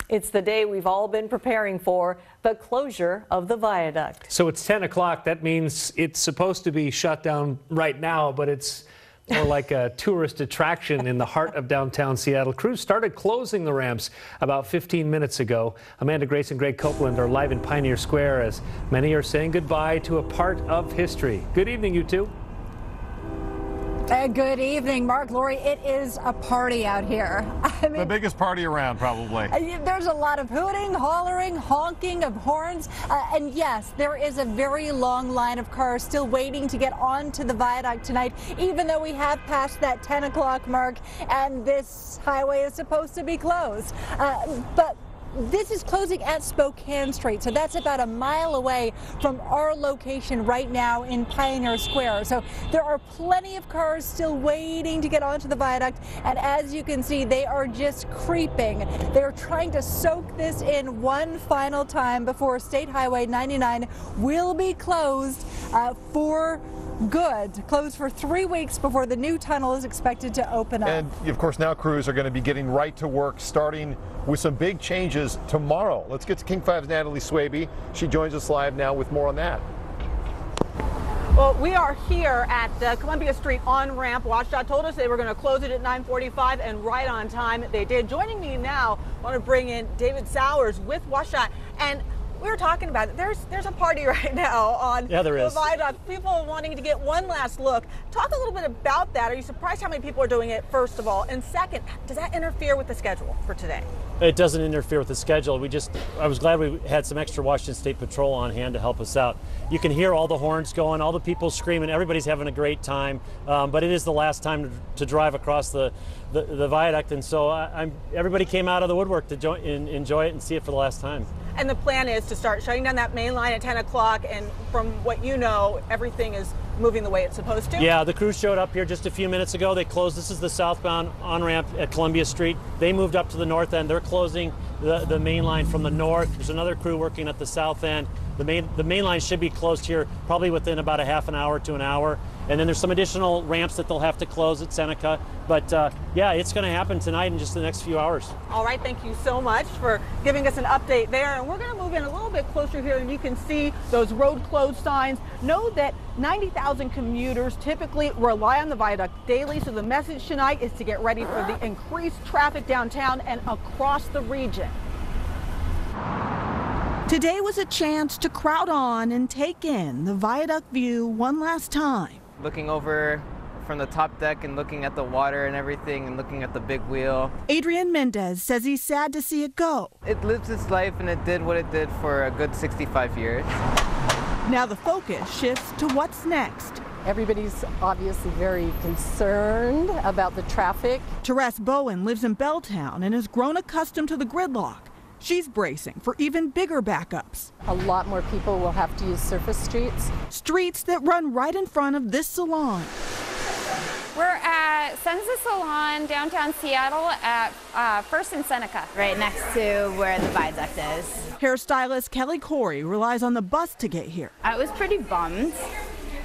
It's the day we've all been preparing for, the closure of the viaduct. So it's 10 o'clock. That means it's supposed to be shut down right now, but it's more like a tourist attraction in the heart of downtown Seattle. Crews started closing the ramps about 15 minutes ago. Amanda Grace and Greg Copeland are live in Pioneer Square as many are saying goodbye to a part of history. Good evening, you two. Good evening, Mark, Lori. It is a party out here. I mean, the biggest party around, probably. There's a lot of hooting, hollering, honking of horns. And yes, there is a very long line of cars still waiting to get onto the viaduct tonight, even though we have passed that 10 o'clock mark and this highway is supposed to be closed. But this is closing at Spokane Street, so that's about a mile away from our location right now in Pioneer Square. So there are plenty of cars still waiting to get onto the viaduct, and as you can see, they are just creeping. They're trying to soak this in one final time before State Highway 99 will be closed for good, closed for 3 weeks before the new tunnel is expected to open up. And of course now crews are going to be getting right to work, starting with some big changes tomorrow. Let's get to King 5's Natalie Swaby. She joins us live now with more on that. Well, we are here at the Columbia Street on-ramp. WashDOT told us they were going to close it at 9:45, and right on time they did. Joining me now, I want to bring in David Sowers with WashDOT. And we were talking about it. There's a party right now on the viaduct. People wanting to get one last look. Talk a little bit about that. Are you surprised how many people are doing it, first of all? And second, does that interfere with the schedule for today? It doesn't interfere with the schedule. I was glad we had some extra Washington State Patrol on hand to help us out. You can hear all the horns going, all the people screaming. Everybody's having a great time. But it is the last time to drive across the viaduct, and so everybody came out of the woodwork to enjoy it and see it for the last time. And the plan is to start shutting down that main line at 10 o'clock, and from what you know, everything is moving the way it's supposed to? Yeah, the crew showed up here just a few minutes ago. They closed. This is the southbound on-ramp at Columbia Street. They moved up to the north end. They're closing the main line from the north. There's another crew working at the south end. The main line should be closed here probably within about a half an hour to an hour. And then there's some additional ramps that they'll have to close at Seneca. But yeah, it's going to happen tonight in just the next few hours. All right, thank you so much for giving us an update there. And we're going to move in a little bit closer here, and you can see those road closed signs. Know that 90,000 commuters typically rely on the viaduct daily, so the message tonight is to get ready for the increased traffic downtown and across the region. Today was a chance to crowd on and take in the viaduct view one last time. Looking over from the top deck and looking at the water and everything and looking at the big wheel. Adrian Mendez says he's sad to see it go. It lives its life and it did what it did for a good 65 years. Now the focus shifts to what's next. Everybody's obviously very concerned about the traffic. Therese Bowen lives in Belltown and has grown accustomed to the gridlock. She's bracing for even bigger backups. A lot more people will have to use surface streets. Streets that run right in front of this salon. We're at Senza Salon, downtown Seattle at First and Seneca. Right next to where the viaduct is. Hairstylist Kelly Corey relies on the bus to get here. I was pretty bummed.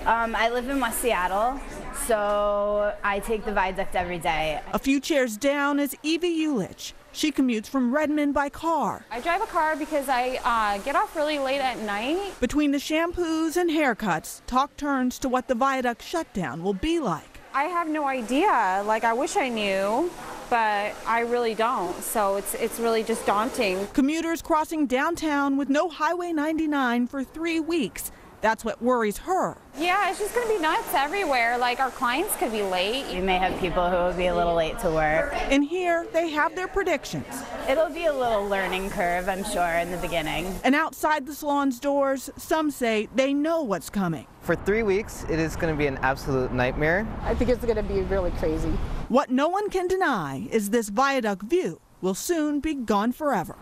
I live in West Seattle, so I take the viaduct every day. A few chairs down is Evie Ulich. She commutes from Redmond by car. I drive a car because I get off really late at night. Between the shampoos and haircuts, talk turns to what the viaduct shutdown will be like. I have no idea. Like, I wish I knew, but I really don't. So it's really just daunting. Commuters crossing downtown with no Highway 99 for 3 weeks. That's what worries her. Yeah, it's just going to be nuts everywhere. Like, our clients could be late. You may have people who will be a little late to work. And here they have their predictions. It'll be a little learning curve, I'm sure, in the beginning. And outside the salon's doors, some say they know what's coming. For 3 weeks, it is going to be an absolute nightmare. I think it's going to be really crazy. What no one can deny is this viaduct view will soon be gone forever.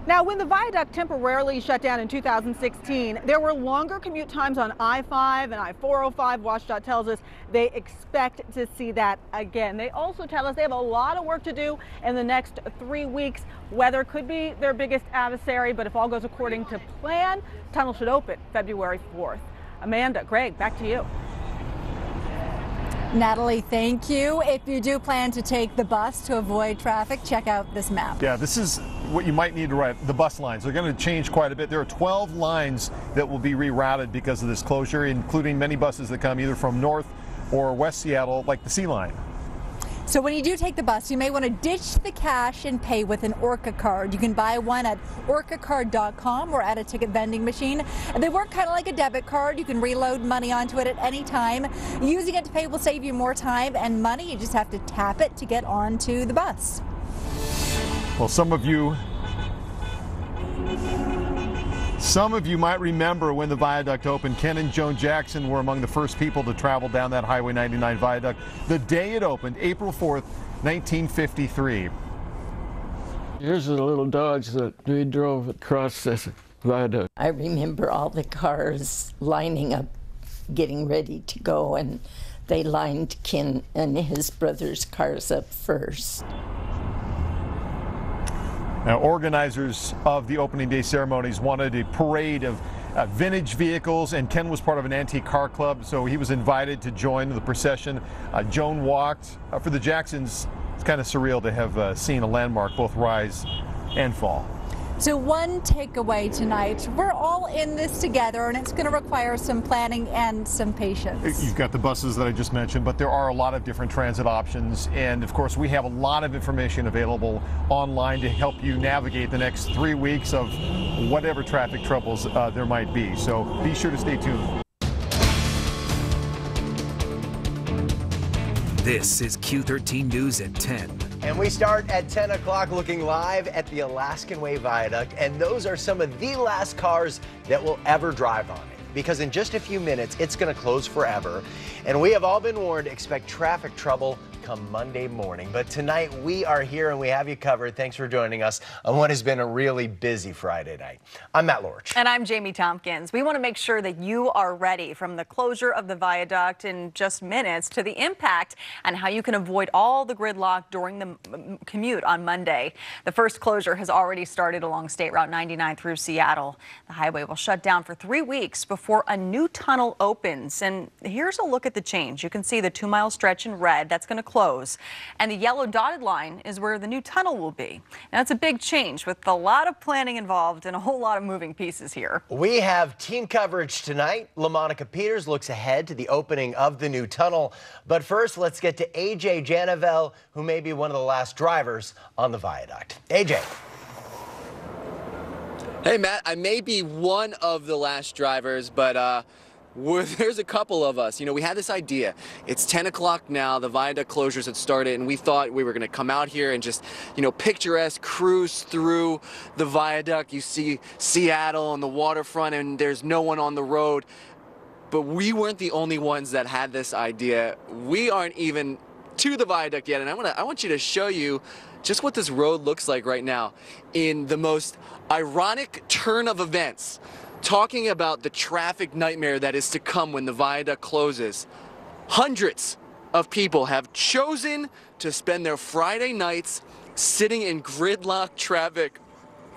Now, when the viaduct temporarily shut down in 2016, there were longer commute times on I-5 and I-405. WashDOT tells us they expect to see that again. They also tell us they have a lot of work to do in the next 3 weeks. Weather could be their biggest adversary, but if all goes according to plan, tunnel should open February 4th. Amanda, Greg, back to you. Natalie, thank you. If you do plan to take the bus to avoid traffic, check out this map. Yeah, this is what you might need to ride. The bus lines are going to change quite a bit. There are 12 lines that will be rerouted because of this closure, including many buses that come either from North or West Seattle, like the Sea Line. So when you do take the bus, you may want to ditch the cash and pay with an Orca card. You can buy one at orcacard.com or at a ticket vending machine. And they work kind of like a debit card. You can reload money onto it at any time. Using it to pay will save you more time and money. You just have to tap it to get onto the bus. Well, some of you might remember when the viaduct opened. Ken and Joan Jackson were among the first people to travel down that Highway 99 viaduct the day it opened, April 4th, 1953. Here's the little Dodge that we drove across this viaduct. I remember all the cars lining up, getting ready to go, and they lined Ken and his brother's cars up first. Now, organizers of the opening day ceremonies wanted a parade of vintage vehicles, and Ken was part of an antique car club, so he was invited to join the procession. Joan walked. For the Jacksons, it's kind of surreal to have seen a landmark both rise and fall. So one takeaway tonight, we're all in this together, and it's going to require some planning and some patience. You've got the buses that I just mentioned, but there are a lot of different transit options. And of course, we have a lot of information available online to help you navigate the next 3 weeks of whatever traffic troubles there might be. So be sure to stay tuned. This is Q13 News at 10. And we start at 10 o'clock looking live at the Alaskan Way Viaduct, and those are some of the last cars that will ever drive on it. Because in just a few minutes, it's going to close forever. And we have all been warned to expect traffic trouble come Monday morning. But tonight we are here and we have you covered. Thanks for joining us on what has been a really busy Friday night. I'm Matt Lorch. And I'm Jamie Tompkins. We want to make sure that you are ready, from the closure of the viaduct in just minutes to the impact and how you can avoid all the gridlock during the commute on Monday. The first closure has already started along State Route 99 through Seattle. The highway will shut down for 3 weeks before a new tunnel opens. And here's a look at the change. You can see the 2-mile stretch in red. That's going to close. And the yellow dotted line is where the new tunnel will be. Now, it's a big change with a lot of planning involved and a whole lot of moving pieces here. We have team coverage tonight. LaMonica Peters looks ahead to the opening of the new tunnel. But first, let's get to AJ Janavel, who may be one of the last drivers on the viaduct. AJ. Hey, Matt, I may be one of the last drivers, but there's a couple of us. You know, we had this idea. It's 10 o'clock now. The viaduct closures had started, and we thought we were going to come out here and just, you know, picturesque cruise through the viaduct. You see Seattle on the waterfront, and there's no one on the road. But we weren't the only ones that had this idea. We aren't even to the viaduct yet, and I want you to show you just what this road looks like right now in the most ironic turn of events, talking about the traffic nightmare that is to come when the viaduct closes. Hundreds of people have chosen to spend their Friday nights sitting in gridlock traffic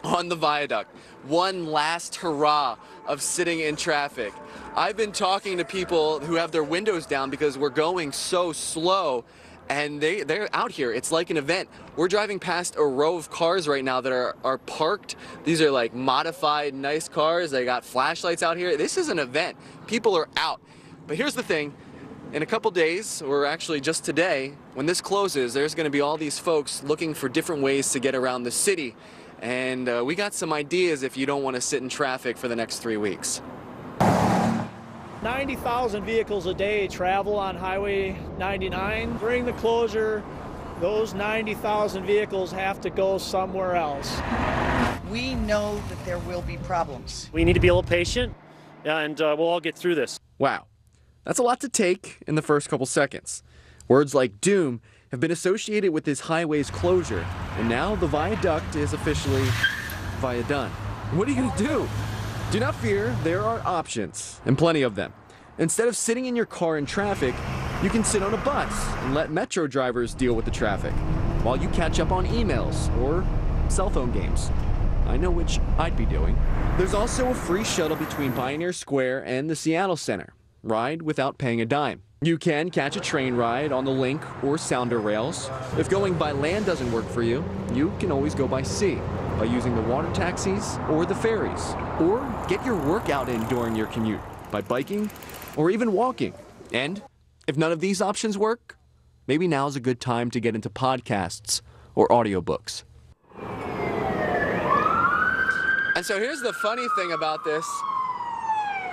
on the viaduct. One last hurrah of sitting in traffic. I've been talking to people who have their windows down because we're going so slow, and they're out here. It's like an event. We're driving past a row of cars right now that are parked. These are like modified, nice cars. They got flashlights out here. This is an event. People are out. But here's the thing. In a couple days, or actually just today, when this closes, there's going to be all these folks looking for different ways to get around the city. And we got some ideas if you don't want to sit in traffic for the next 3 weeks. 90,000 vehicles a day travel on Highway 99. During the closure, those 90,000 vehicles have to go somewhere else. We know that there will be problems. We need to be a little patient, and we'll all get through this. Wow, that's a lot to take in the first couple seconds. Words like doom have been associated with this highway's closure, and now the viaduct is officially done. What are you going to do? Do not fear, there are options, and plenty of them. Instead of sitting in your car in traffic, you can sit on a bus and let Metro drivers deal with the traffic while you catch up on emails or cell phone games. I know which I'd be doing. There's also a free shuttle between Pioneer Square and the Seattle Center. Ride without paying a dime. You can catch a train ride on the link or sounder rails. If going by land doesn't work for you, you can always go by sea by using the water taxis or the ferries. Or get your workout in during your commute by biking or even walking. And if none of these options work, maybe now's a good time to get into podcasts or audiobooks. And so here's the funny thing about this,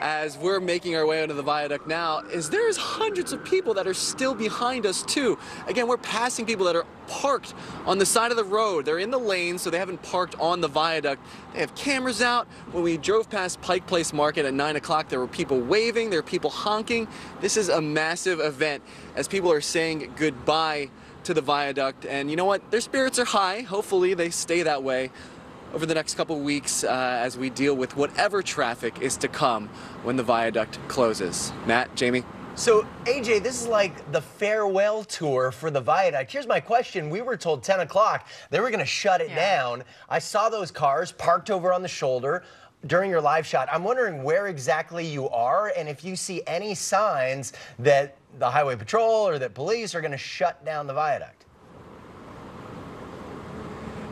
as we're making our way onto the viaduct now, is there's hundreds of people that are still behind us too. Again, we're passing people that are parked on the side of the road. They're in the lane, so they haven't parked on the viaduct. They have cameras out. When we drove past Pike Place Market at 9 o'clock, there were people waving, there were people honking. This is a massive event as people are saying goodbye to the viaduct. And you know what? Their spirits are high. Hopefully they stay that way over the next couple weeks as we deal with whatever traffic is to come when the viaduct closes. Matt, Jamie? So, AJ, this is like the farewell tour for the viaduct. Here's my question. We were told 10 o'clock they were going to shut it down. I saw those cars parked over on the shoulder during your live shot. I'm wondering where exactly you are and if you see any signs that the Highway Patrol or that police are going to shut down the viaduct.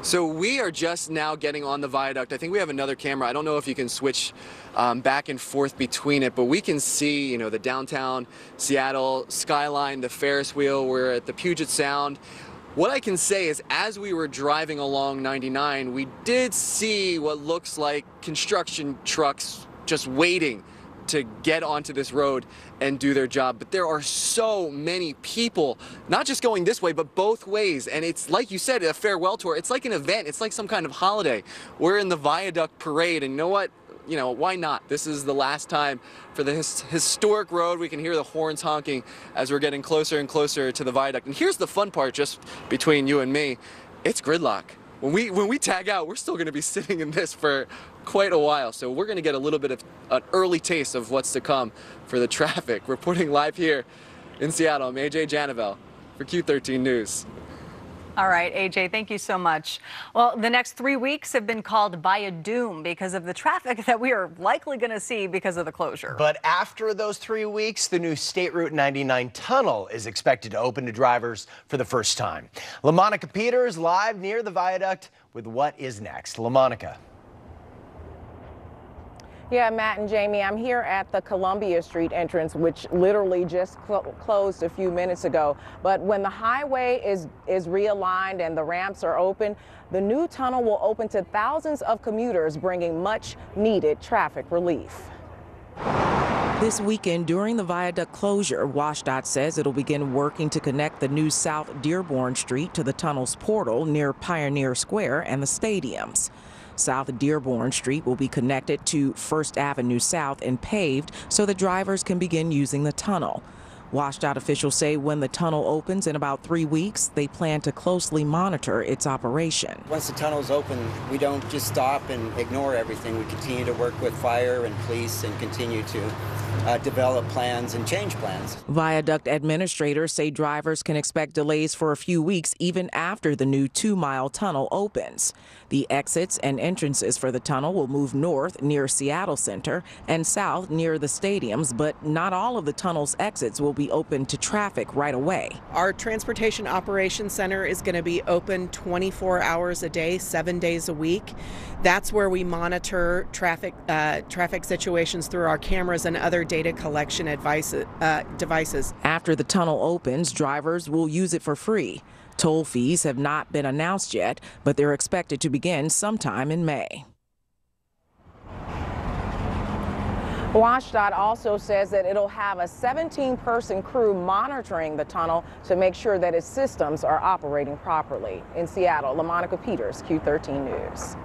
So we are just now getting on the viaduct. I think we have another camera. I don't know if you can switch back and forth between it, but we can see, you know, the downtown Seattle skyline, the Ferris wheel. We're at the Puget Sound. What I can say is, as we were driving along 99, we did see what looks like construction trucks just waiting to get onto this road and do their job. But there are so many people, not just going this way, but both ways. And it's like you said, a farewell tour. It's like an event. It's like some kind of holiday. We're in the Viaduct Parade, and you know what? You know, why not? This is the last time for the historic road. We can hear the horns honking as we're getting closer and closer to the viaduct. And here's the fun part, just between you and me. It's gridlock. When we tag out, we're still going to be sitting in this for quite a while. So we're going to get a little bit of an early taste of what's to come for the traffic. Reporting live here in Seattle, I'm AJ Janavel for Q13 News. All right, AJ, thank you so much. Well, the next 3 weeks have been called Via Doom because of the traffic that we are likely going to see because of the closure. But after those 3 weeks, the new State Route 99 tunnel is expected to open to drivers for the first time. LaMonica Peters live near the viaduct with what is next. LaMonica. Yeah, Matt and Jamie, I'm here at the Columbia Street entrance, which literally just closed a few minutes ago. But when the highway is realigned and the ramps are open, the new tunnel will open to thousands of commuters, bringing much needed traffic relief. This weekend, during the viaduct closure, WashDOT says it'll begin working to connect the new South Dearborn Street to the tunnel's portal near Pioneer Square and the stadiums. South Dearborn Street will be connected to First Avenue South and paved so that drivers can begin using the tunnel. WashDOT officials say when the tunnel opens in about 3 weeks, they plan to closely monitor its operation. Once the tunnel's open, we don't just stop and ignore everything. We continue to work with fire and police and continue to develop plans and change plans. Viaduct administrators say drivers can expect delays for a few weeks even after the new 2-mile tunnel opens. The exits and entrances for the tunnel will move north near Seattle Center and south near the stadiums, but not all of the tunnel's exits will be open to traffic right away. Our Transportation Operations Center is going to be open 24 hours a day, 7 days a week. That's where we monitor traffic situations through our cameras and other data collection devices. After the tunnel opens, drivers will use it for free. Toll fees have not been announced yet, but they're expected to begin sometime in May. WashDOT also says that it'll have a 17-person crew monitoring the tunnel to make sure that its systems are operating properly. In Seattle, LaMonica Peters, Q13 News.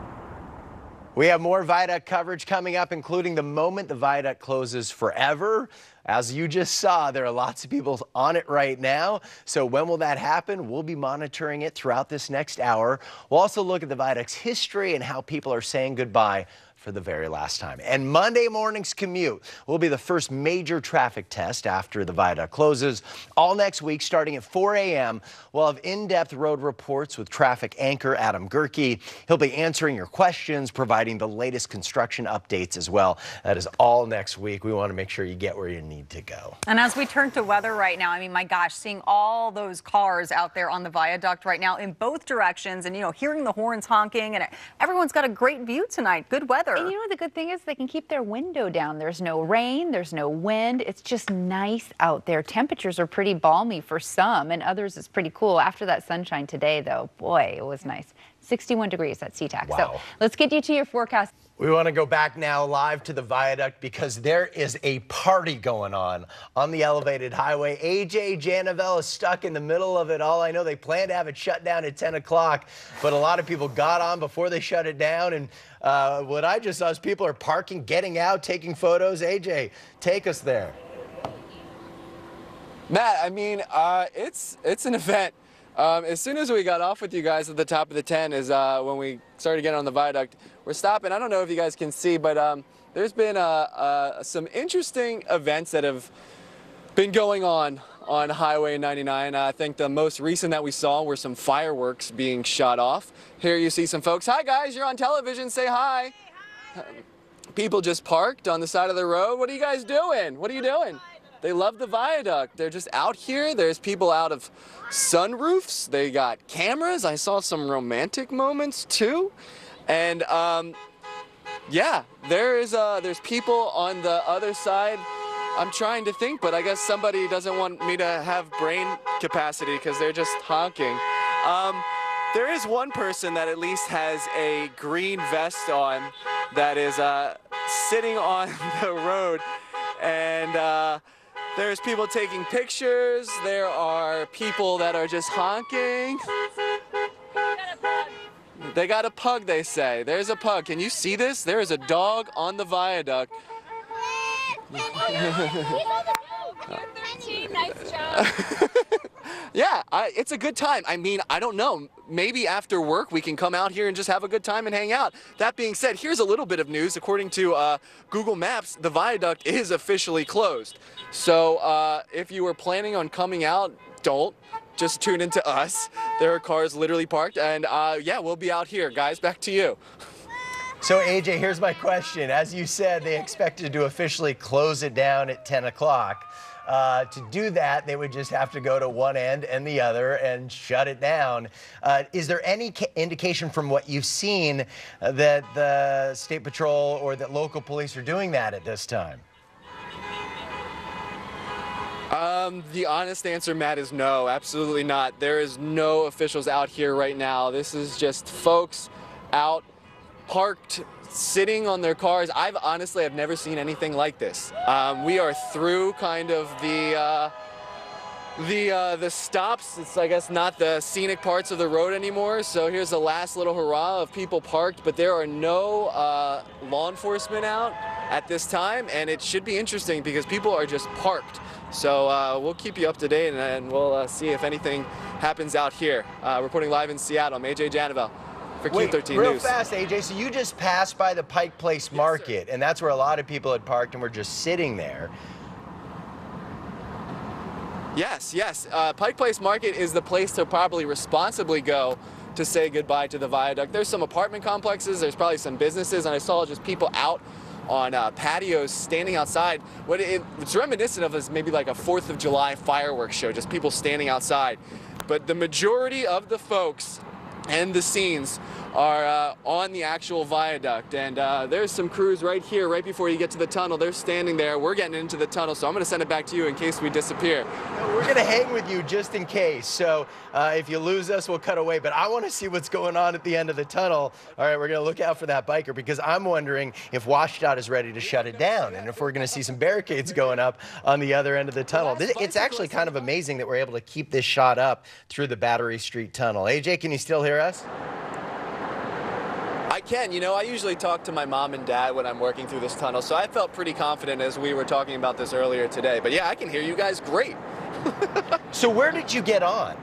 We have more viaduct coverage coming up, including the moment the viaduct closes forever. As you just saw, there are lots of people on it right now. So when will that happen? We'll be monitoring it throughout this next hour. We'll also look at the viaduct's history and how people are saying goodbye for the very last time. And Monday morning's commute will be the first major traffic test after the viaduct closes. All next week, starting at 4 a.m., we'll have in-depth road reports with traffic anchor Adam Gerke. He'll be answering your questions, providing the latest construction updates as well. That is all next week. We want to make sure you get where you need to go. And as we turn to weather right now, I mean, my gosh, seeing all those cars out there on the viaduct right now in both directions and, you know, hearing the horns honking, and everyone's got a great view tonight. Good weather. And you know, the good thing is they can keep their window down. There's no rain, there's no wind. It's just nice out there. Temperatures are pretty balmy for some, and others it's pretty cool. After that sunshine today, though, boy, it was nice. 61 degrees at SeaTac. Wow. So let's get you to your forecast. We want to go back now live to the viaduct because there is a party going on the elevated highway. AJ Janavel is stuck in the middle of it all. I know they planned to have it shut down at 10 o'clock, but a lot of people got on before they shut it down. And what I just saw is people are parking, getting out, taking photos. AJ, take us there. Matt, I mean, it's an event. As soon as we got off with you guys at the top of the 10 is when we started getting on the viaduct. We're stopping. I don't know if you guys can see, but there's been some interesting events that have been going on Highway 99. I think the most recent that we saw were some fireworks being shot off. Here you see some folks. Hi guys, you're on television. Say hi. People just parked on the side of the road. What are you guys doing? What are you doing? They love the viaduct. They're just out here. There's people out of sunroofs. They got cameras. I saw some romantic moments too. And yeah, there's people on the other side. I'm trying to think, but I guess somebody doesn't want me to have brain capacity because they're just honking. There is one person that at least has a green vest on that is sitting on the road, and there's people taking pictures. There are people that are just honking. They got a pug, they say. There's a pug. Can you see this? There is a dog on the viaduct. Nice job. Yeah, it's a good time. I mean, I don't know. Maybe after work we can come out here and just have a good time and hang out. That being said, here's a little bit of news. According to Google Maps, the viaduct is officially closed. So if you were planning on coming out, don't. Just tune into us. There are cars literally parked, and yeah, we'll be out here. Guys, back to you. So AJ, here's my question. As you said, they expected to officially close it down at 10 o'clock. To do that, they would just have to go to one end and the other and shut it down. Is there any indication from what you've seen that the State Patrol or that local police are doing that at this time? The honest answer, Matt, is no, absolutely not. There is no officials out here right now. This is just folks out, parked, sitting on their cars. I've never seen anything like this. We are through kind of the stops. It's, I guess, not the scenic parts of the road anymore. So here's the last little hurrah of people parked, but there are no law enforcement out at this time, and it should be interesting because people are just parked. So we'll keep you up to date, and we'll see if anything happens out here. Reporting live in Seattle, I'm AJ Janavel for Q13 News. Real fast, AJ, so you just passed by the Pike Place Market, and that's where a lot of people had parked and were just sitting there. Yes, yes. Pike Place Market is the place to probably responsibly go to say goodbye to the viaduct. There's some apartment complexes, there's probably some businesses, and I saw just people out on patios standing outside. What it's reminiscent of is maybe like a 4th of July fireworks show, just people standing outside. But the majority of the folks and the scenes are on the actual viaduct, and there's some crews right here, right before you get to the tunnel. They're standing there. We're getting into the tunnel, so I'm going to send it back to you in case we disappear. We're going to hang with you just in case, so if you lose us, we'll cut away, but I want to see what's going on at the end of the tunnel. All right, we're going to look out for that biker because I'm wondering if WashDOT is ready to shut it down and if we're going to see some barricades going up on the other end of the tunnel. It's actually kind of amazing that we're able to keep this shot up through the Battery Street Tunnel. AJ, can you still hear us? I can. You know, I usually talk to my mom and dad when I'm working through this tunnel, so I felt pretty confident as we were talking about this earlier today. But yeah, I can hear you guys great. So where did you get on?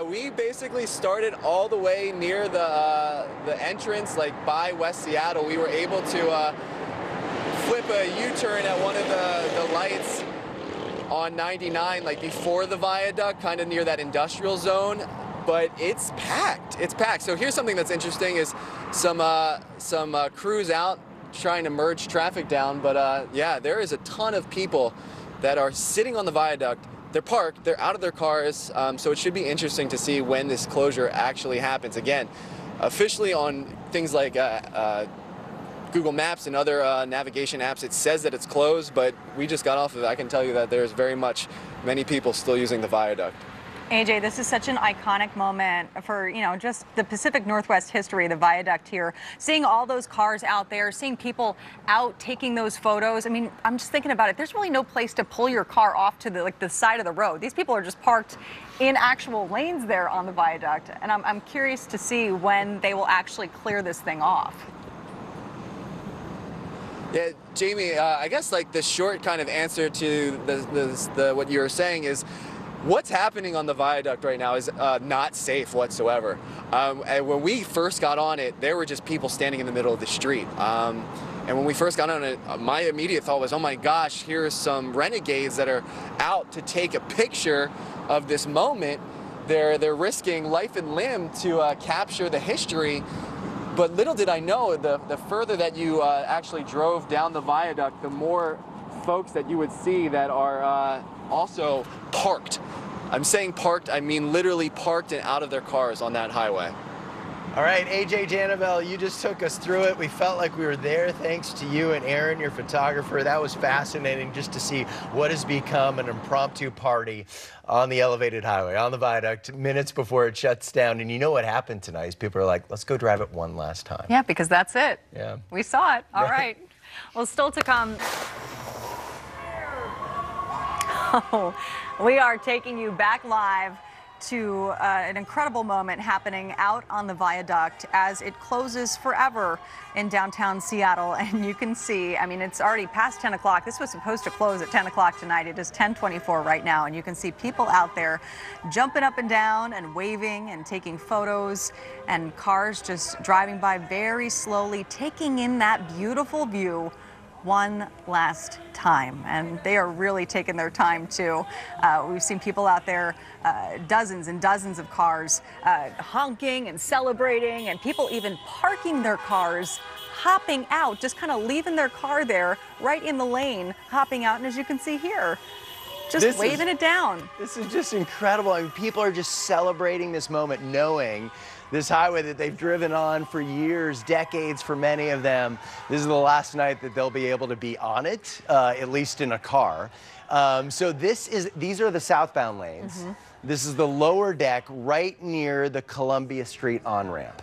We basically started all the way near the entrance, like by West Seattle. We were able to flip a U-turn at one of the lights on 99, like before the viaduct, kind of near that industrial zone. But it's packed. It's packed. So here's something that's interesting: is some crews out trying to merge traffic down. But yeah, there is a ton of people that are sitting on the viaduct. They're parked, they're out of their cars, so it should be interesting to see when this closure actually happens. Again, officially on things like Google Maps and other navigation apps, it says that it's closed, but we just got off of it. I can tell you that there's very much many people still using the viaduct. AJ, this is such an iconic moment for, you know, just the Pacific Northwest history, the viaduct here. Seeing all those cars out there, seeing people out taking those photos. I mean, I'm just thinking about it. There's really no place to pull your car off to the side of the road. These people are just parked in actual lanes there on the viaduct. And I'm curious to see when they will actually clear this thing off. Yeah, Jamie, I guess like the short kind of answer to what you were saying is, what's happening on the viaduct right now is not safe whatsoever. And when we first got on it, there were just people standing in the middle of the street. And when we first got on it, my immediate thought was, oh my gosh, here's some renegades that are out to take a picture of this moment. They're risking life and limb to capture the history. But little did I know, the further that you actually drove down the viaduct, the more folks that you would see that are also parked. I'm saying parked, I mean literally parked and out of their cars on that highway. All right, AJ Janabel, you just took us through it. We felt like we were there thanks to you and Aaron, your photographer. That was fascinating just to see what has become an impromptu party on the elevated highway, on the viaduct, minutes before it shuts down. And you know what happened tonight is people are like, let's go drive it one last time. Yeah, because that's it. Yeah. We saw it. All right. Well, still to come. Oh, we are taking you back live to an incredible moment happening out on the viaduct as it closes forever in downtown Seattle. And you can see, I mean, it's already past 10 o'clock. This was supposed to close at 10 o'clock tonight. It is 10:24 right now. And you can see people out there jumping up and down and waving and taking photos, and cars just driving by very slowly, taking in that beautiful view one last time. And they are really taking their time too. We've seen people out there, dozens and dozens of cars honking and celebrating, and people even parking their cars, hopping out, just kind of leaving their car there right in the lane, hopping out. And as you can see here, just waving it down. This is just incredible. I mean, people are just celebrating this moment, knowing this highway that they've driven on for years, decades for many of them. This is the last night that they'll be able to be on it, at least in a car. So these are the southbound lanes. Mm-hmm. This is the lower deck right near the Columbia Street on-ramp.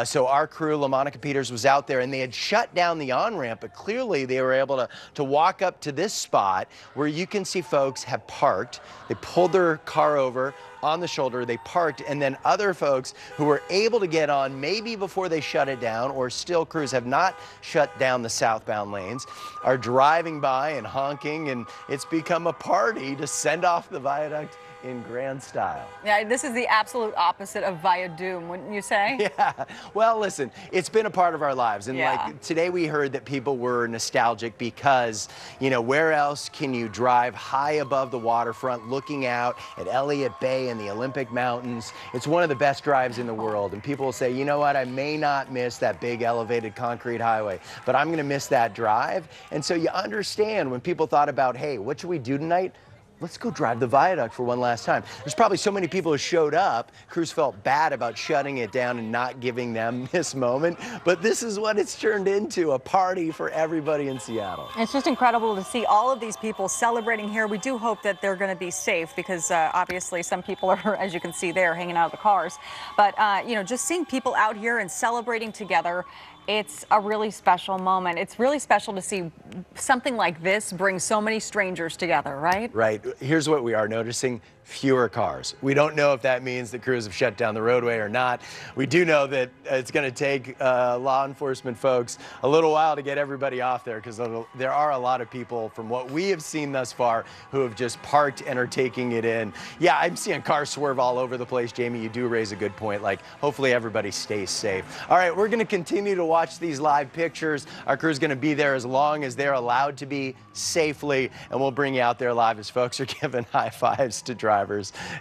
So our crew, LaMonica Peters, was out there, and they had shut down the on-ramp, but clearly they were able to walk up to this spot where you can see folks have parked. They pulled their car over on the shoulder, they parked, and then other folks who were able to get on maybe before they shut it down, or still crews have not shut down the southbound lanes, are driving by and honking, and it's become a party to send off the viaduct in grand style. Yeah, this is the absolute opposite of Viaduct, wouldn't you say? Yeah. Well, listen, it's been a part of our lives. And like today we heard that people were nostalgic because, you know, where else can you drive high above the waterfront looking out at Elliott Bay and the Olympic Mountains? It's one of the best drives in the world. And people will say, you know what, I may not miss that big elevated concrete highway, but I'm going to miss that drive. And so you understand when people thought about, hey, what should we do tonight? Let's go drive the viaduct for one last time. There's probably so many people who showed up. Crews felt bad about shutting it down and not giving them this moment. But this is what it's turned into, a party for everybody in Seattle. It's just incredible to see all of these people celebrating here. We do hope that they're going to be safe because obviously some people are, as you can see there, hanging out of the cars. But, you know, just seeing people out here and celebrating together It's a really special moment. It's really special to see something like this bring so many strangers together, right? Right. Here's what we are noticing. Fewer cars. We don't know if that means the crews have shut down the roadway or not. We do know that it's going to take law enforcement folks a little while to get everybody off there, because there are a lot of people, from what we have seen thus far, who have just parked and are taking it in. Yeah, I'm seeing cars swerve all over the place. Jamie, you do raise a good point. Like, hopefully everybody stays safe. All right, we're going to continue to watch these live pictures. Our crew's going to be there as long as they're allowed to be safely, and we'll bring you out there live as folks are giving high fives to drivers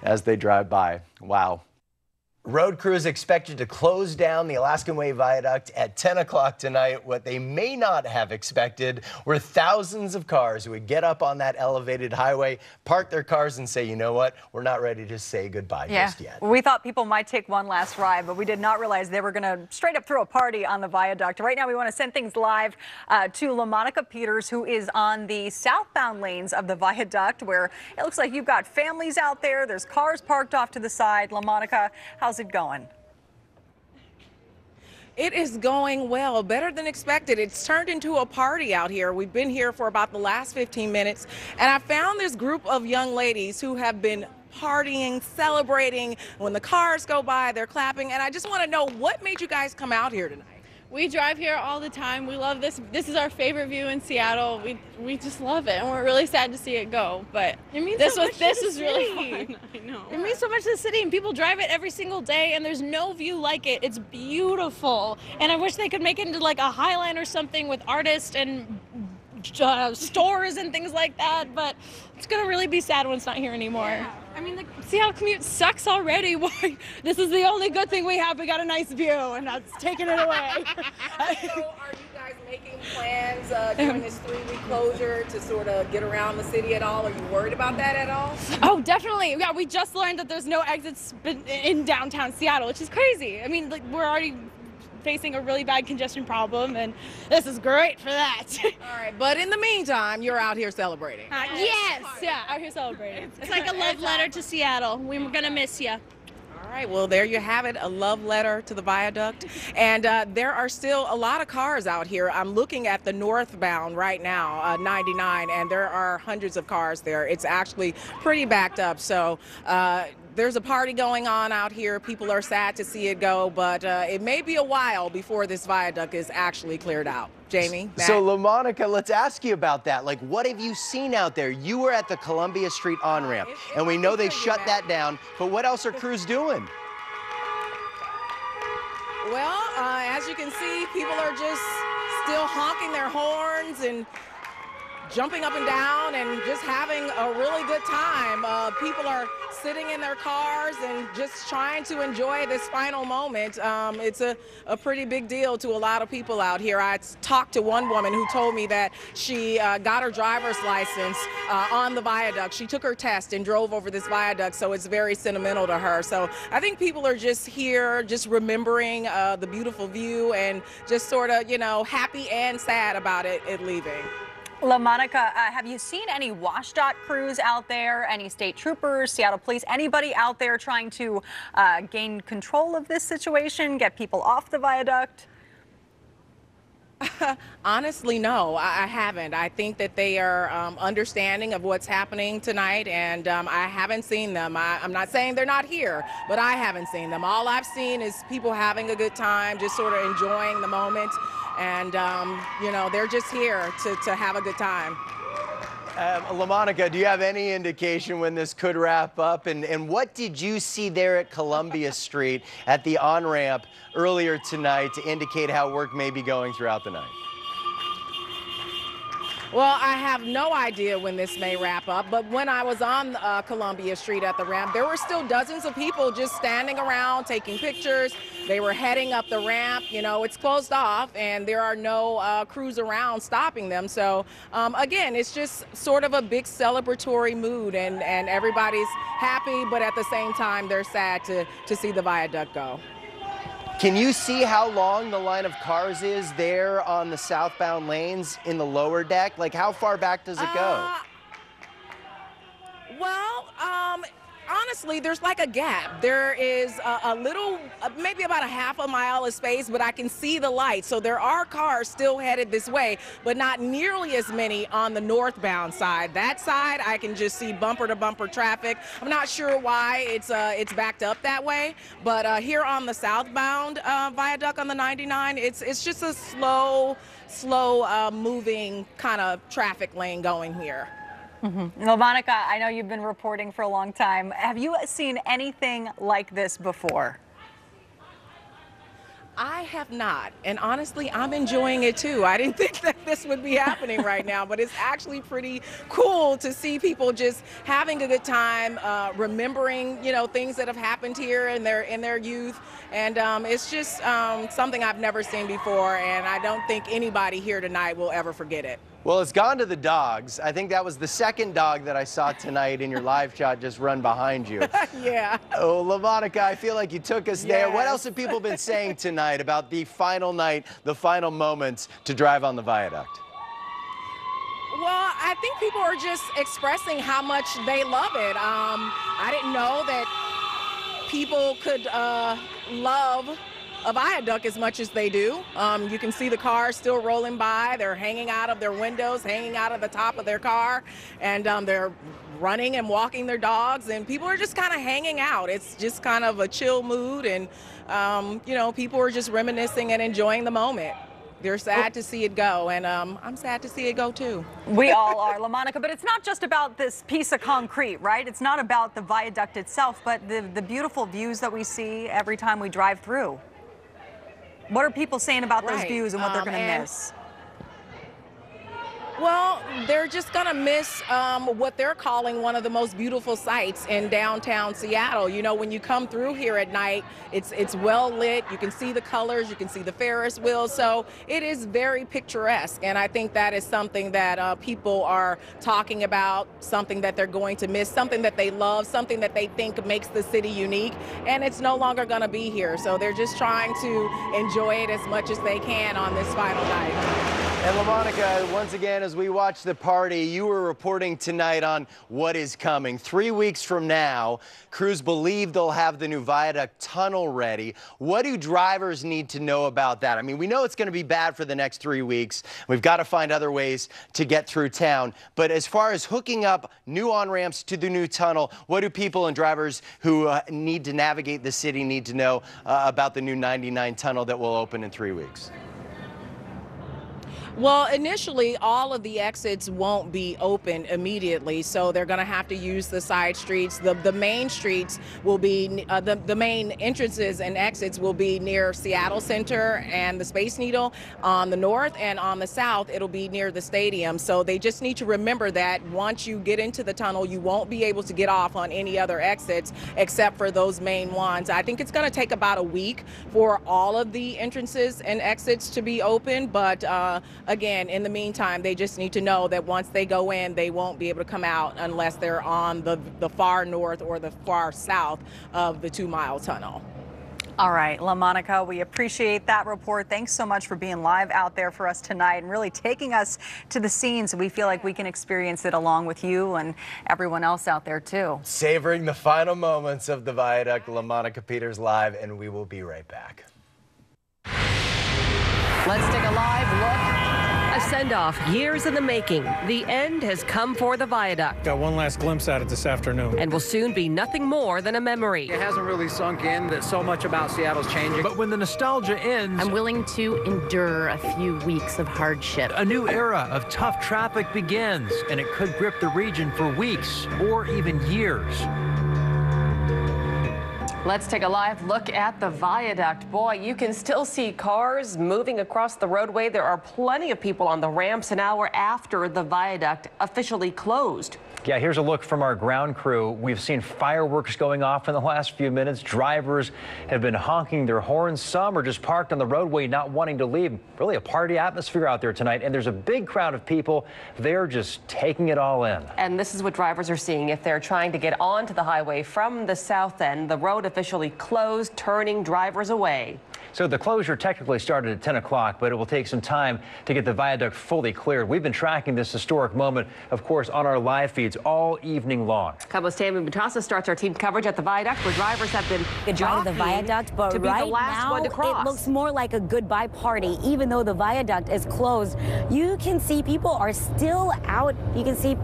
as they drive by. Wow. Road crews expected to close down the Alaskan Way Viaduct at 10 o'clock tonight. What they may not have expected were thousands of cars who would get up on that elevated highway, park their cars and say, you know what, we're not ready to say goodbye just yet. We thought people might take one last ride, but we did not realize they were going to straight up throw a party on the viaduct. Right now, we want to send things live to LaMonica Peters, who is on the southbound lanes of the viaduct, where it looks like you've got families out there. There's cars parked off to the side. LaMonica, how's it going? It is going well, better than expected. It's turned into a party out here. We've been here for about the last 15 minutes, and I found this group of young ladies who have been partying, celebrating. When the cars go by, they're clapping, and I just want to know, what made you guys come out here tonight? We drive here all the time. We love this. This is our favorite view in Seattle. We just love it, and we're really sad to see it go. But this was really fun. I know. It means so much to the city, and people drive it every single day, and there's no view like it. It's beautiful, and I wish they could make it into like a Highline or something with artists and stores and things like that. But it's gonna really be sad when it's not here anymore. Yeah. I mean, the Seattle commute sucks already. Why? This is the only good thing we have. We got a nice view, and that's taking it away. So are you guys making plans during this 3-week closure to sort of get around the city at all? Are you worried about that at all? Oh, definitely. Yeah, we just learned that there's no exits in downtown Seattle, which is crazy. I mean, like, we're already facing a really bad congestion problem, and this is great for that. All right, but in the meantime, you're out here celebrating. Yes, yeah, out here celebrating. It's like a love letter to Seattle. We're gonna miss you. All right, well, there you have it, a love letter to the viaduct. And there are still a lot of cars out here. I'm looking at the northbound right now, 99, and there are hundreds of cars there. It's actually pretty backed up. So there's a party going on out here. People are sad to see it go, but it may be a while before this viaduct is actually cleared out. Jamie, Matt? So, LaMonica, let's ask you about that. Like, what have you seen out there? You were at the Columbia Street on-ramp, and we know they shut that down, but what else are crews doing? Well, as you can see, people are just still honking their horns and jumping up and down and just having a really good time. People are sitting in their cars and just trying to enjoy this final moment. It's a pretty big deal to a lot of people out here. I talked to one woman who told me that she got her driver's license on the viaduct. She took her test and drove over this viaduct, so it's very sentimental to her. So I think people are just here, just remembering the beautiful view and just sort of, you know, happy and sad about it leaving. LaMonica, have you seen any WSDOT crews out there, any state troopers, Seattle police, anybody out there trying to gain control of this situation, get people off the viaduct? Honestly, no, I haven't. I think that they are understanding of what's happening tonight, and I haven't seen them. I'm not saying they're not here, but I haven't seen them. All I've seen is people having a good time, just sort of enjoying the moment, and, you know, they're just here to have a good time. LaMonica, do you have any indication when this could wrap up? And what did you see there at Columbia Street at the on-ramp earlier tonight to indicate how work may be going throughout the night? Well, I have no idea when this may wrap up, but when I was on Columbia Street at the ramp, there were still dozens of people just standing around taking pictures. They were heading up the ramp. You know, it's closed off, and there are no crews around stopping them. So, again, it's just sort of a big celebratory mood, and everybody's happy, but at the same time, they're sad to see the viaduct go. Can you see how long the line of cars is there on the southbound lanes in the lower deck? Like, how far back does it go? Well, honestly, there's like a gap. There is a little, maybe about a half a mile of space, but I can see the light. So there are cars still headed this way, but not nearly as many on the northbound side. That side, I can just see bumper to bumper traffic. I'm not sure why it's backed up that way, but here on the southbound viaduct on the 99, it's just a slow moving kind of traffic lane going here. Well, Monica, I know you've been reporting for a long time. Have you seen anything like this before? I have not, and honestly, I'm enjoying it too. I didn't think that this would be happening right now, but it's actually pretty cool to see people just having a good time, remembering, you know, things that have happened here in their youth, and it's just something I've never seen before, and I don't think anybody here tonight will ever forget it. Well, it's gone to the dogs. I think that was the second dog that I saw tonight in your live shot just run behind you. Yeah. Oh, LaMonica, I feel like you took us there. Yes. What else have people been saying tonight about the final night, the final moments to drive on the Viaduct? Well, I think people are just expressing how much they love it. I didn't know that people could love a viaduct as much as they do. You can see the cars still rolling by. They're hanging out of their windows, hanging out of the top of their car, and they're running and walking their dogs, and people are just kind of hanging out. It's just kind of a chill mood, and you know, people are just reminiscing and enjoying the moment. They're sad to see it go, and I'm sad to see it go too. We all are, LaMonica, but it's not just about this piece of concrete, right? It's not about the viaduct itself, but the beautiful views that we see every time we drive through. What are people saying about those views and what they're going to miss? Well, they're just going to miss what they're calling one of the most beautiful sights in downtown Seattle. You know, when you come through here at night, it's well lit. You can see the colors. You can see the Ferris wheel. So it is very picturesque. And I think that is something that people are talking about, something that they're going to miss, something that they love, something that they think makes the city unique. And it's no longer going to be here. So they're just trying to enjoy it as much as they can on this final night. And LaMonica, once again, as we watch the party, you were reporting tonight on what is coming. 3 weeks from now, crews believe they'll have the new Viaduct tunnel ready. What do drivers need to know about that? I mean, we know it's going to be bad for the next 3 weeks. We've got to find other ways to get through town. But as far as hooking up new on-ramps to the new tunnel, what do people and drivers who need to navigate the city need to know about the new 99 tunnel that will open in 3 weeks? Well, initially, all of the exits won't be open immediately, so they're going to have to use the side streets. The main streets will be, the main entrances and exits will be near Seattle Center and the Space Needle on the north, and on the south, it'll be near the stadium. So they just need to remember that once you get into the tunnel, you won't be able to get off on any other exits except for those main ones. I think it's going to take about a week for all of the entrances and exits to be open, but again, in the meantime, they just need to know that once they go in, they won't be able to come out unless they're on the far north or the far south of the 2-mile tunnel. All right, LaMonica, we appreciate that report. Thanks so much for being live out there for us tonight and really taking us to the scene so we feel like we can experience it along with you and everyone else out there too. Savoring the final moments of the Viaduct, LaMonica Peters live, and we will be right back. Let's take a live look. A send-off years in the making. The end has come for the Viaduct. Got one last glimpse at it this afternoon. And will soon be nothing more than a memory. It hasn't really sunk in that so much about Seattle's changing. But when the nostalgia ends, I'm willing to endure a few weeks of hardship. A new era of tough traffic begins, and it could grip the region for weeks or even years. Let's take a live look at the Viaduct. Boy, you can still see cars moving across the roadway. There are plenty of people on the ramps an hour after the Viaduct officially closed. Yeah, here's a look from our ground crew. We've seen fireworks going off in the last few minutes. Drivers have been honking their horns. Some are just parked on the roadway, not wanting to leave. Really a party atmosphere out there tonight. And there's a big crowd of people. They're just taking it all in. And this is what drivers are seeing if they're trying to get onto the highway from the south end. The road officially closed, turning drivers away. So the closure technically started at 10 o'clock, but it will take some time to get the viaduct fully cleared. We've been tracking this historic moment, of course, on our live feeds. all evening long. KOMO's Tammy Mutasa starts our team coverage at the Viaduct, where drivers have been Goodbye to the Viaduct, but to be right the last now one to cross. it looks more like a goodbye party. Even though the Viaduct is closed, you can see people are still out. You can see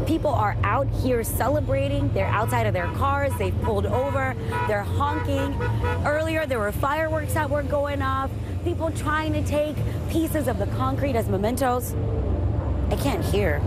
people are out here celebrating. They're outside of their cars. They've pulled over. They're honking. Earlier, there were fireworks that were going off. People trying to take pieces of the concrete as mementos. I can't hear.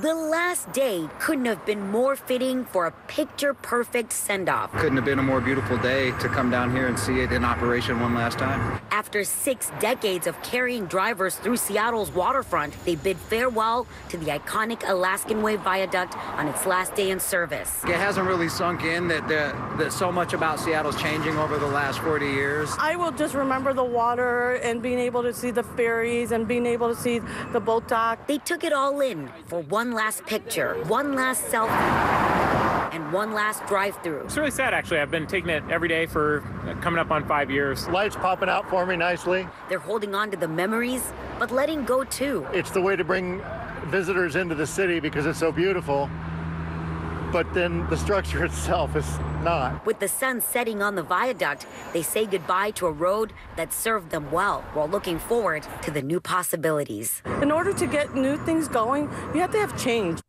The last day couldn't have been more fitting for a picture-perfect send-off. Couldn't have been a more beautiful day to come down here and see it in operation one last time. After 6 decades of carrying drivers through Seattle's waterfront, they bid farewell to the iconic Alaskan Way Viaduct on its last day in service. It hasn't really sunk in that so much about Seattle's changing over the last 40 years. I will just remember the water and being able to see the ferries and being able to see the boat dock. They took it all in for one last picture, one last selfie, and one last drive-through. It's really sad, actually. I've been taking it every day for coming up on 5 years. Lights popping out for me nicely. They're holding on to the memories, but letting go too. It's the way to bring visitors into the city because it's so beautiful, but then the structure itself is not. With the sun setting on the viaduct, they say goodbye to a road that served them well while looking forward to the new possibilities. In order to get new things going, you have to have change.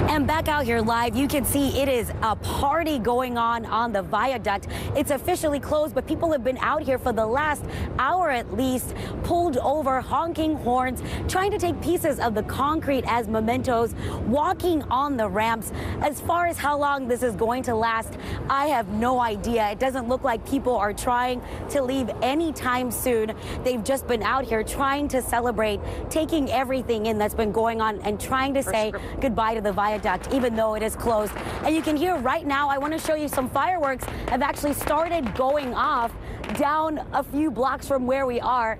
And back out here live, you can see it is a party going on the viaduct. It's officially closed, but people have been out here for the last hour at least, pulled over, honking horns, trying to take pieces of the concrete as mementos, walking on the ramps. As far as how long this is going to last, I have no idea. It doesn't look like people are trying to leave anytime soon. They've just been out here trying to celebrate, taking everything in that's been going on and trying to say goodbye to the viaduct, even though it is closed. And you can hear right now, I want to show you some fireworks have actually started going off down a few blocks from where we are.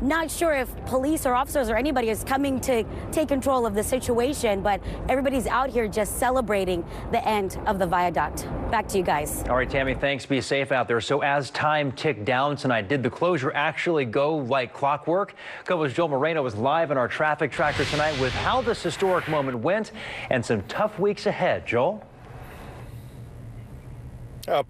Not sure if police or officers or anybody is coming to take control of the situation, but everybody's out here just celebrating the end of the viaduct. Back to you guys. All right, Tammy, thanks. Be safe out there. So as time ticked down tonight, did the closure actually go like clockwork? KOMO's Joel Moreno was live on our traffic tracker tonight with how this historic moment went and some tough weeks ahead. Joel?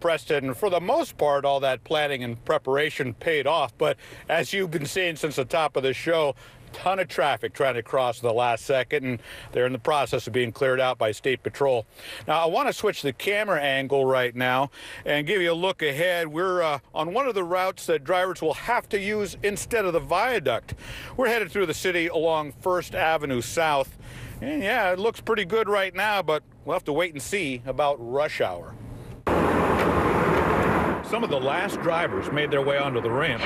Preston, for the most part, all that planning and preparation paid off. But as you've been seeing since the top of the show, ton of traffic trying to cross the last second, and they're in the process of being cleared out by State Patrol. Now, I want to switch the camera angle right now and give you a look ahead. We're on one of the routes that drivers will have to use instead of the viaduct. We're headed through the city along 1st Avenue South. And yeah, it looks pretty good right now, but we'll have to wait and see about rush hour. Some of the last drivers made their way onto the ramp.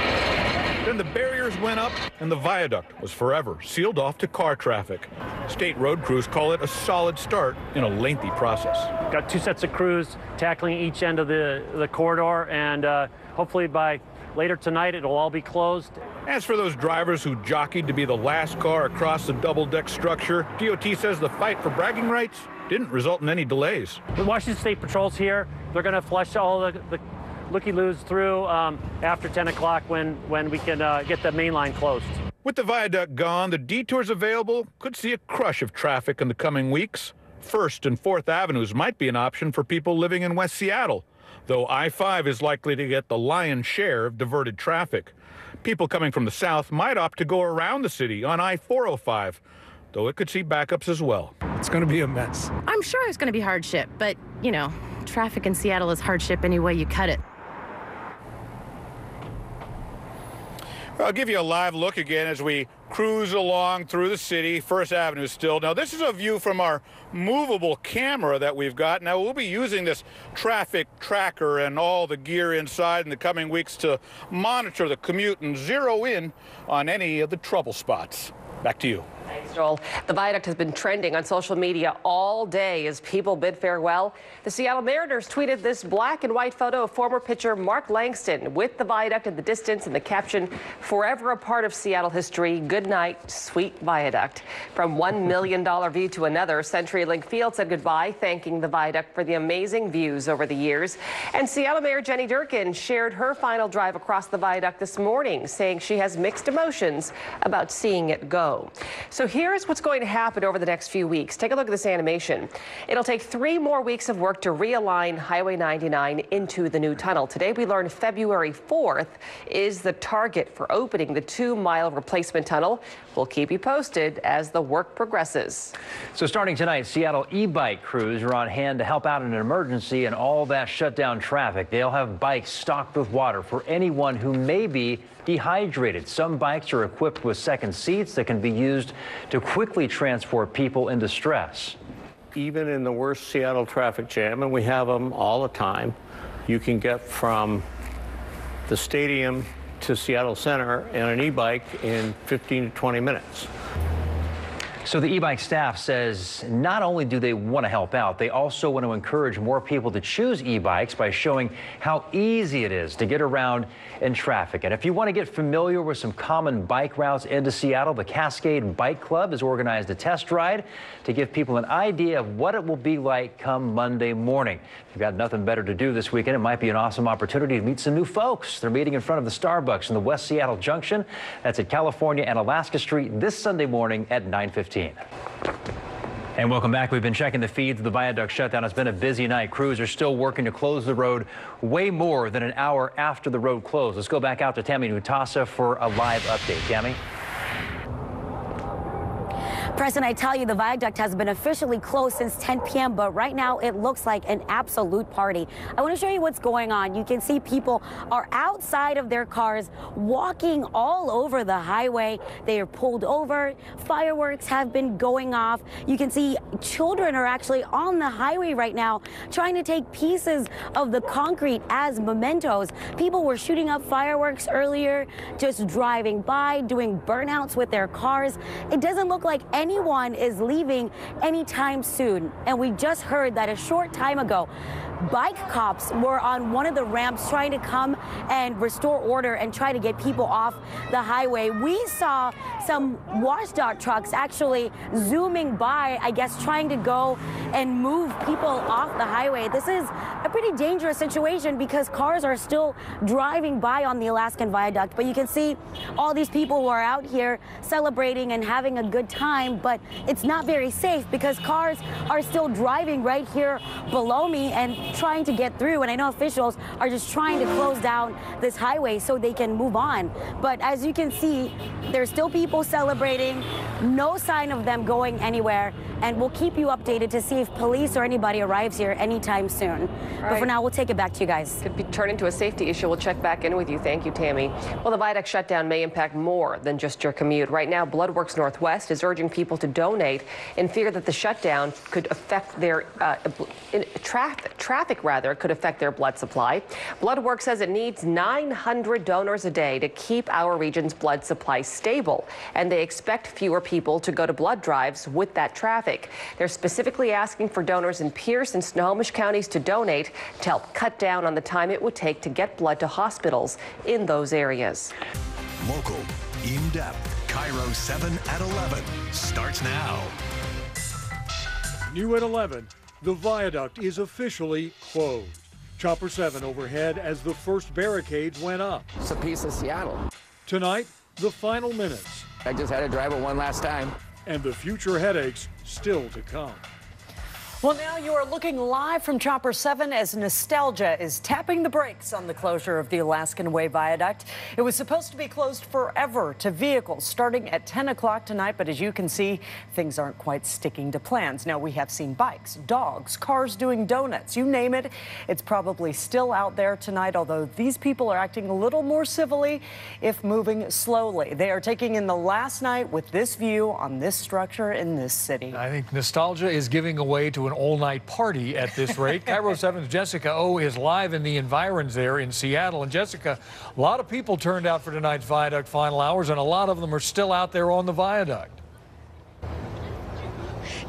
Then the barriers went up and the viaduct was forever sealed off to car traffic. State road crews call it a solid start in a lengthy process. Got 2 sets of crews tackling each end of the corridor, and hopefully by later tonight it'll all be closed. As for those drivers who jockeyed to be the last car across the double-deck structure, DOT says the fight for bragging rights didn't result in any delays. The Washington State Patrol's here. They're going to flush all the looky-loos through after 10 o'clock when we can get the main line closed. With the viaduct gone, the detours available could see a crush of traffic in the coming weeks. 1st and 4th Avenues might be an option for people living in West Seattle, though I-5 is likely to get the lion's share of diverted traffic. People coming from the south might opt to go around the city on I-405, though it could see backups as well. It's going to be a mess. I'm sure it's going to be hardship, but, you know, traffic in Seattle is hardship any way you cut it. I'll give you a live look again as we cruise along through the city, 1st Avenue still. Now, this is a view from our movable camera that we've got. Now, we'll be using this traffic tracker and all the gear inside in the coming weeks to monitor the commute and zero in on any of the trouble spots. Back to you. Thanks, Joel. The viaduct has been trending on social media all day as people bid farewell. The Seattle Mariners tweeted this black and white photo of former pitcher Mark Langston with the viaduct in the distance and the caption, "Forever a part of Seattle history. Good night, sweet viaduct." From $1 million view to another, CenturyLink Field said goodbye, thanking the viaduct for the amazing views over the years. And Seattle Mayor Jenny Durkin shared her final drive across the viaduct this morning, saying she has mixed emotions about seeing it go. So here's what's going to happen over the next few weeks. Take a look at this animation. It'll take 3 more weeks of work to realign Highway 99 into the new tunnel. Today we learned February 4th is the target for opening the 2-mile replacement tunnel. We'll keep you posted as the work progresses. So starting tonight, Seattle e-bike crews are on hand to help out in an emergency and all that shut down traffic. They'll have bikes stocked with water for anyone who may be dehydrated. Some bikes are equipped with second seats that can be used to quickly transport people in distress. Even in the worst Seattle traffic jam, and we have them all the time, you can get from the stadium to Seattle Center on an e-bike in 15 to 20 minutes. So the e-bike staff says not only do they want to help out, they also want to encourage more people to choose e-bikes by showing how easy it is to get around in traffic. And if you want to get familiar with some common bike routes into Seattle, the Cascade Bike Club has organized a test ride to give people an idea of what it will be like come Monday morning. If you've got nothing better to do this weekend, it might be an awesome opportunity to meet some new folks. They're meeting in front of the Starbucks in the West Seattle Junction. That's at California and Alaska Street this Sunday morning at 9:15. And welcome back. We've been checking the feeds of the viaduct shutdown. It's been a busy night. Crews are still working to close the road way more than an hour after the road closed. Let's go back out to Tammy Nutasa for a live update. Tammy? Preston, I tell you, the viaduct has been officially closed since 10 p.m., but right now it looks like an absolute party. I want to show you what's going on. You can see people are outside of their cars, walking all over the highway. They are pulled over. Fireworks have been going off. You can see children are actually on the highway right now, trying to take pieces of the concrete as mementos. People were shooting up fireworks earlier, just driving by, doing burnouts with their cars. It doesn't look like anyone is leaving anytime soon. And we just heard that a short time ago, bike cops were on one of the ramps trying to come and restore order and try to get people off the highway. We saw some WashDOT trucks actually zooming by, I guess, trying to go and move people off the highway. This is a pretty dangerous situation because cars are still driving by on the Alaskan Viaduct. But you can see all these people who are out here celebrating and having a good time, but it's not very safe because cars are still driving right here below me and trying to get through. And I know officials are just trying to close down this highway so they can move on. But as you can see, there's still people celebrating, no sign of them going anywhere. And we'll keep you updated to see if police or anybody arrives here anytime soon. But for now, we'll take it back to you guys. Could be turned into a safety issue. We'll check back in with you. Thank you, Tammy. Well, the viaduct shutdown may impact more than just your commute. Right now, Bloodworks Northwest is urging people to donate in fear that the shutdown could affect their traffic could affect their blood supply. Bloodworks says it needs 900 donors a day to keep our region's blood supply stable, and they expect fewer people to go to blood drives with that traffic. They're specifically asking for donors in Pierce and Snohomish counties to donate to help cut down on the time it would take to get blood to hospitals in those areas. Local, in-depth, Cairo 7 at 11 starts now. New at 11, the viaduct is officially closed. Chopper 7 overhead as the first barricades went up. It's a piece of Seattle. Tonight, the final minutes. I just had to drive it one last time. And the future headaches still to come. Well, now you are looking live from Chopper 7 as nostalgia is tapping the brakes on the closure of the Alaskan Way Viaduct. It was supposed to be closed forever to vehicles starting at 10 o'clock tonight, but as you can see, things aren't quite sticking to plans. Now, we have seen bikes, dogs, cars doing donuts, you name it. It's probably still out there tonight, although these people are acting a little more civilly, if moving slowly. They are taking in the last night with this view on this structure in this city. I think nostalgia is giving away to an all-night party at this rate. Cairo 7's Jessica O is live in the environs there in Seattle. And Jessica, a lot of people turned out for tonight's Viaduct final hours, and a lot of them are still out there on the Viaduct.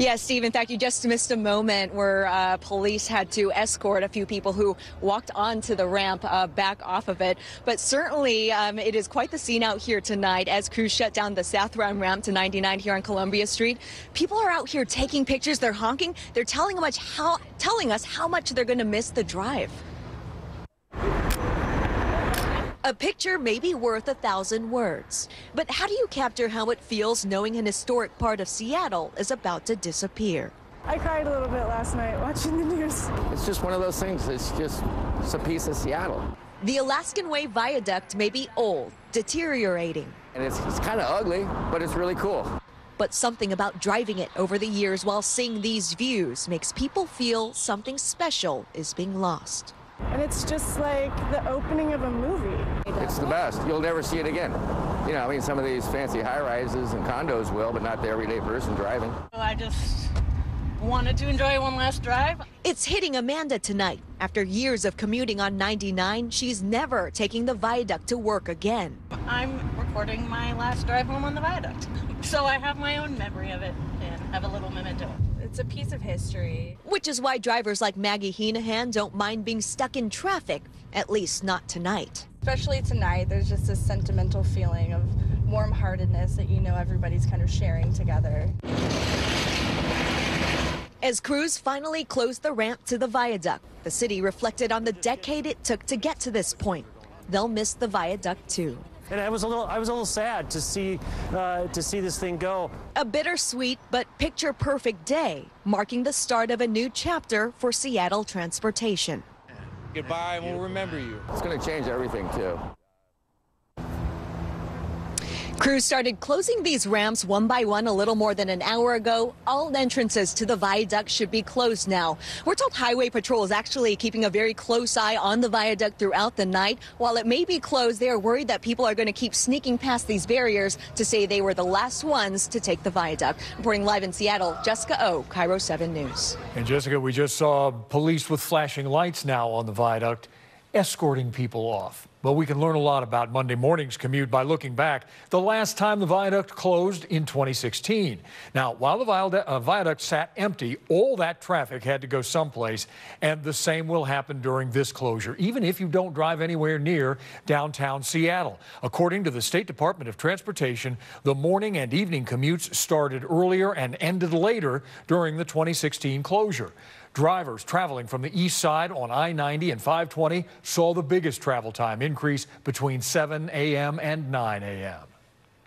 Yes, Steve. In fact, you just missed a moment where police had to escort a few people who walked onto the ramp back off of it. But certainly it is quite the scene out here tonight as crews shut down the southbound ramp to 99 here on Columbia Street. People are out here taking pictures. They're honking. They're telling us how much they're going to miss the drive. A picture may be worth 1,000 words. But how do you capture how it feels knowing an historic part of Seattle is about to disappear? I cried a little bit last night watching the news. It's just one of those things. It's a piece of Seattle. The Alaskan Way Viaduct may be old, deteriorating. And it's kind of ugly, but it's really cool. But something about driving it over the years while seeing these views makes people feel something special is being lost. And it's just like the opening of a movie. It's the best. You'll never see it again. You know, I mean, some of these fancy high-rises and condos will, but not the everyday person driving. I just wanted to enjoy one last drive. It's hitting Amanda tonight. After years of commuting on 99, she's never taking the Viaduct to work again. I'm recording my last drive home on the Viaduct. So I have my own memory of it and have a little memento. It's a piece of history. Which is why drivers like Maggie Heenahan don't mind being stuck in traffic, at least not tonight. Especially tonight, there's just a sentimental feeling of warm-heartedness that you know everybody's kind of sharing together. As crews finally closed the ramp to the Viaduct, the city reflected on the decade it took to get to this point. They'll miss the Viaduct too. And I was a little sad to see this thing go. A bittersweet but picture-perfect day, marking the start of a new chapter for Seattle transportation. Goodbye, and we'll remember you. It's going to change everything, too. Crews started closing these ramps one by one a little more than an hour ago. All entrances to the Viaduct should be closed now. We're told Highway Patrol is actually keeping a very close eye on the Viaduct throughout the night. While it may be closed, they are worried that people are going to keep sneaking past these barriers to say they were the last ones to take the Viaduct. Reporting live in Seattle, Jessica O, Cairo 7 News. And Jessica, we just saw police with flashing lights now on the Viaduct, escorting people off. Well, we can learn a lot about Monday morning's commute by looking back. The last time the Viaduct closed in 2016. Now, while the Viaduct sat empty, all that traffic had to go someplace, and the same will happen during this closure, even if you don't drive anywhere near downtown Seattle. According to the State Department of Transportation, the morning and evening commutes started earlier and ended later during the 2016 closure. Drivers traveling from the east side on I-90 and 520 saw the biggest travel time increase between 7 a.m. and 9 a.m.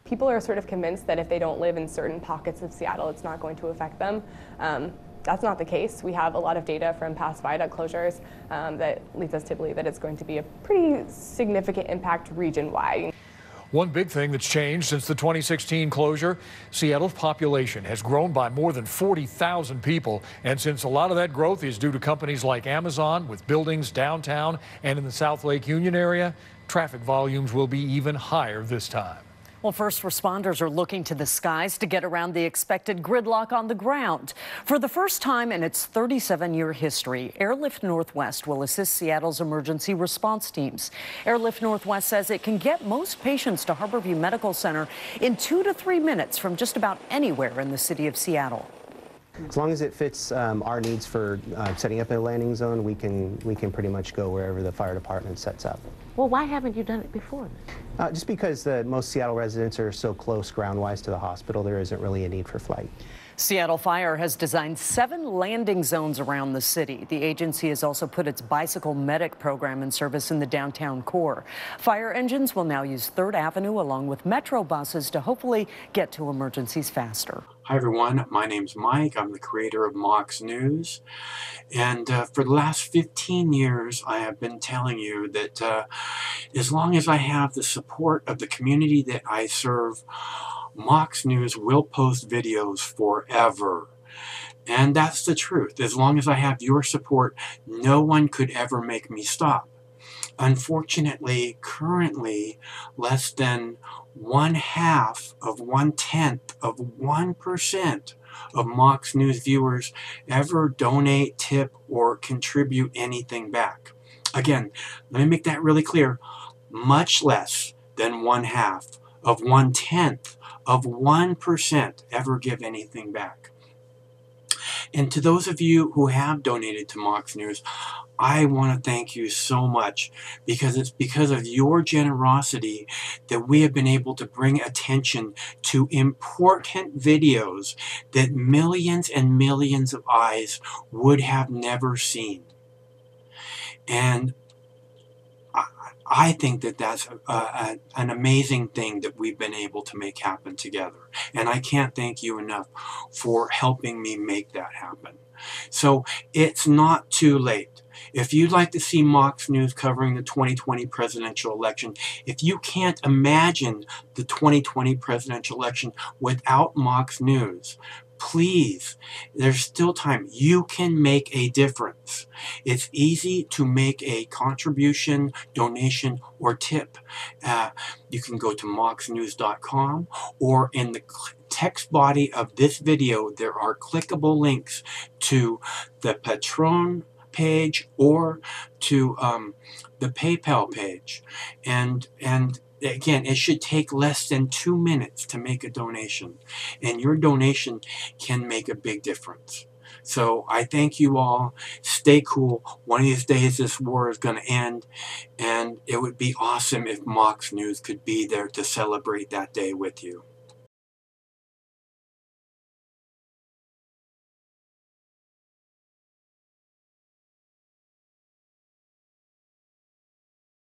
People are sort of convinced that if they don't live in certain pockets of Seattle, it's not going to affect them. That's not the case. We have a lot of data from past viaduct closures that leads us to believe that it's going to be a pretty significant impact region-wide. One big thing that's changed since the 2016 closure, Seattle's population has grown by more than 40,000 people. And since a lot of that growth is due to companies like Amazon with buildings downtown and in the South Lake Union area, traffic volumes will be even higher this time. Well, first responders are looking to the skies to get around the expected gridlock on the ground. For the first time in its 37-year history, Airlift Northwest will assist Seattle's emergency response teams. Airlift Northwest says it can get most patients to Harborview Medical Center in 2 to 3 minutes from just about anywhere in the city of Seattle. As long as it fits our needs for setting up a landing zone, we can pretty much go wherever the fire department sets up. Well, why haven't you done it before? Just because most Seattle residents are so close ground-wise to the hospital, there isn't really a need for flight. Seattle Fire has designed 7 landing zones around the city. The agency has also put its bicycle medic program in service in the downtown core. Fire engines will now use 3rd Avenue along with Metro buses to hopefully get to emergencies faster. Hi everyone, my name's Mike. I'm the creator of Mox News. And for the last 15 years, I have been telling you that as long as I have the support of the community that I serve, Mox News will post videos forever. And that's the truth. As long as I have your support, no one could ever make me stop. Unfortunately, currently, less than 1/2 of 1/10 of 1% of Mox News viewers ever donate, tip, or contribute anything back. Again, let me make that really clear. Much less than 1/2 of 1/10 of 1% ever give anything back. And to those of you who have donated to Mox News, I want to thank you so much, because it's because of your generosity that we have been able to bring attention to important videos that millions and millions of eyes would have never seen. And I think that that's an amazing thing that we've been able to make happen together. And I can't thank you enough for helping me make that happen. So it's not too late. If you'd like to see Mox News covering the 2020 presidential election, if you can't imagine the 2020 presidential election without Mox News, please, there's still time. You can make a difference. It's easy to make a contribution, donation, or tip. You can go to moxnews.com, or in the text body of this video, there are clickable links to the Patreon page or to the PayPal page. And again, it should take less than 2 minutes to make a donation, and your donation can make a big difference. So I thank you all. Stay cool. One of these days this war is going to end, and it would be awesome if Mox News could be there to celebrate that day with you.